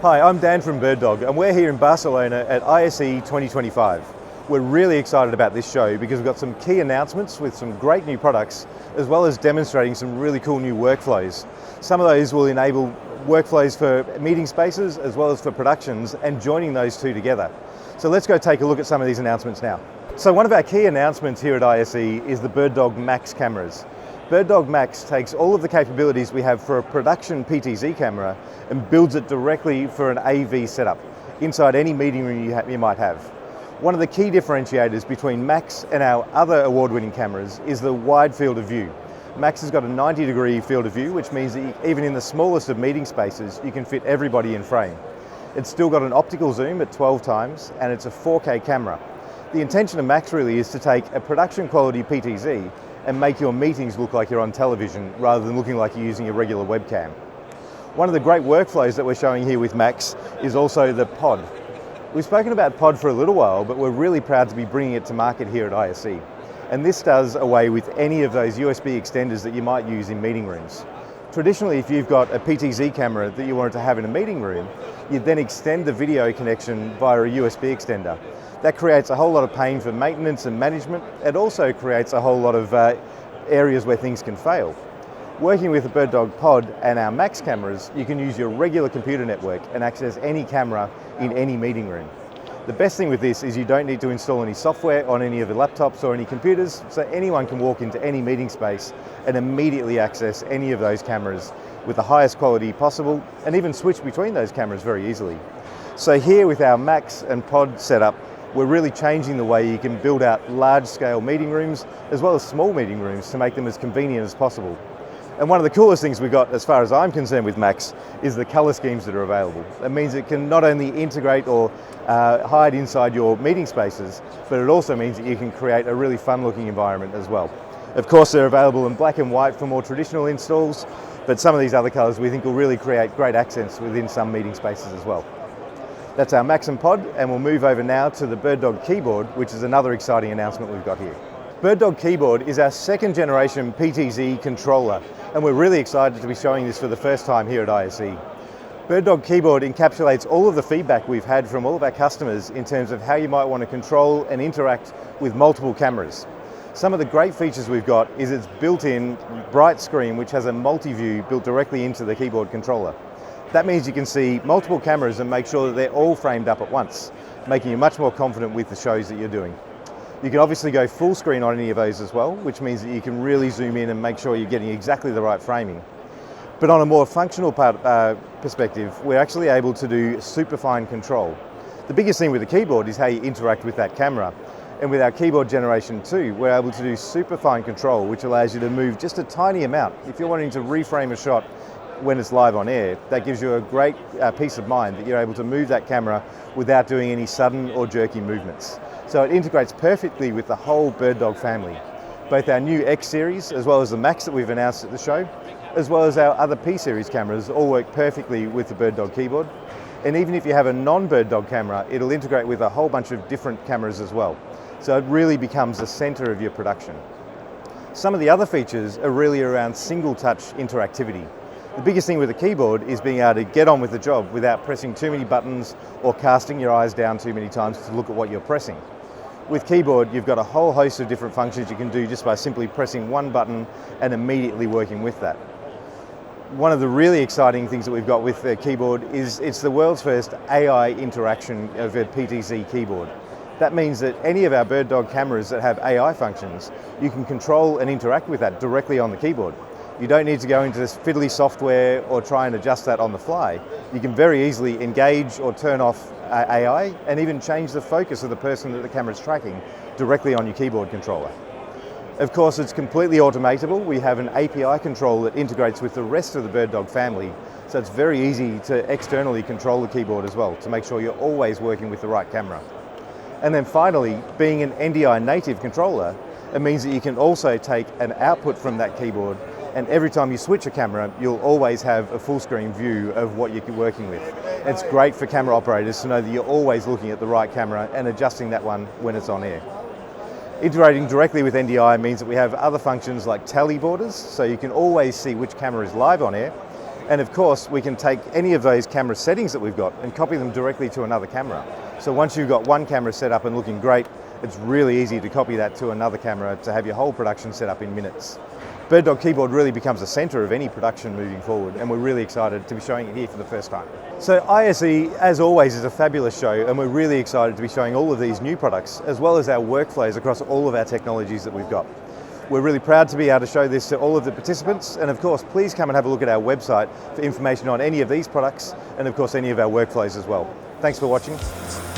Hi, I'm Dan from BirdDog and we're here in Barcelona at ISE 2025. We're really excited about this show because we've got some key announcements with some great new products as well as demonstrating some really cool new workflows. Some of those will enable workflows for meeting spaces as well as for productions and joining those two together. So let's go take a look at some of these announcements now. So one of our key announcements here at ISE is the BirdDog MAX cameras. BirdDog MAX takes all of the capabilities we have for a production PTZ camera and builds it directly for an AV setup inside any meeting room you might have. One of the key differentiators between MAX and our other award-winning cameras is the wide field of view. MAX has got a 90-degree field of view, which means that even in the smallest of meeting spaces, you can fit everybody in frame. It's still got an optical zoom at 12 times and it's a 4K camera. The intention of MAX really is to take a production quality PTZ and make your meetings look like you're on television rather than looking like you're using a regular webcam. One of the great workflows that we're showing here with MAX is also the pod. We've spoken about pod for a little while, but we're really proud to be bringing it to market here at ISE. And this does away with any of those USB extenders that you might use in meeting rooms. Traditionally, if you've got a PTZ camera that you wanted to have in a meeting room, you'd then extend the video connection via a USB extender. That creates a whole lot of pain for maintenance and management. It also creates a whole lot of areas where things can fail. Working with the BirdDog pod and our MAX cameras, you can use your regular computer network and access any camera in any meeting room. The best thing with this is you don't need to install any software on any of the laptops or any computers, so anyone can walk into any meeting space and immediately access any of those cameras with the highest quality possible and even switch between those cameras very easily. So here with our MAX and pod setup, we're really changing the way you can build out large-scale meeting rooms as well as small meeting rooms to make them as convenient as possible. And one of the coolest things we've got, as far as I'm concerned with MAX, is the colour schemes that are available. That means it can not only integrate or hide inside your meeting spaces, but it also means that you can create a really fun-looking environment as well. Of course, they're available in black and white for more traditional installs, but some of these other colours we think will really create great accents within some meeting spaces as well. That's our MAX and pod, and we'll move over now to the BirdDog keyboard, which is another exciting announcement we've got here. BirdDog keyboard is our second generation PTZ controller, and we're really excited to be showing this for the first time here at ISE. BirdDog keyboard encapsulates all of the feedback we've had from all of our customers in terms of how you might want to control and interact with multiple cameras. Some of the great features we've got is its built-in bright screen, which has a multi-view built directly into the keyboard controller. That means you can see multiple cameras and make sure that they're all framed up at once, making you much more confident with the shows that you're doing. You can obviously go full screen on any of those as well, which means that you can really zoom in and make sure you're getting exactly the right framing. But on a more functional perspective, we're actually able to do super fine control. The biggest thing with the keyboard is how you interact with that camera. And with our keyboard generation 2, we're able to do super fine control, which allows you to move just a tiny amount. If you're wanting to reframe a shot when it's live on air, that gives you a great peace of mind that you're able to move that camera without doing any sudden or jerky movements. So it integrates perfectly with the whole BirdDog family. Both our new X series, as well as the MAX that we've announced at the show, as well as our other P series cameras, all work perfectly with the BirdDog keyboard. And even if you have a non-BirdDog camera, it'll integrate with a whole bunch of different cameras as well. So it really becomes the center of your production. Some of the other features are really around single touch interactivity. The biggest thing with the keyboard is being able to get on with the job without pressing too many buttons or casting your eyes down too many times to look at what you're pressing. With keyboard, you've got a whole host of different functions you can do just by simply pressing one button and immediately working with that. One of the really exciting things that we've got with the keyboard is it's the world's first AI interaction of a PTZ keyboard. That means that any of our BirdDog cameras that have AI functions, you can control and interact with that directly on the keyboard. You don't need to go into this fiddly software or try and adjust that on the fly. You can very easily engage or turn off AI and even change the focus of the person that the camera is tracking directly on your keyboard controller. Of course, it's completely automatable. We have an API control that integrates with the rest of the BirdDog family, so it's very easy to externally control the keyboard as well to make sure you're always working with the right camera. And then finally, being an NDI native controller, it means that you can also take an output from that keyboard, and every time you switch a camera, you'll always have a full screen view of what you're working with. It's great for camera operators to know that you're always looking at the right camera and adjusting that one when it's on air. Integrating directly with NDI means that we have other functions like tally borders, so you can always see which camera is live on air, And of course, we can take any of those camera settings that we've got and copy them directly to another camera. So once you've got one camera set up and looking great, it's really easy to copy that to another camera to have your whole production set up in minutes. BirdDog keyboard really becomes the center of any production moving forward, and we're really excited to be showing it here for the first time. So ISE, as always, is a fabulous show, and we're really excited to be showing all of these new products, as well as our workflows across all of our technologies that we've got. We're really proud to be able to show this to all of the participants, and of course, please come and have a look at our website for information on any of these products, and of course, any of our workflows as well. Thanks for watching.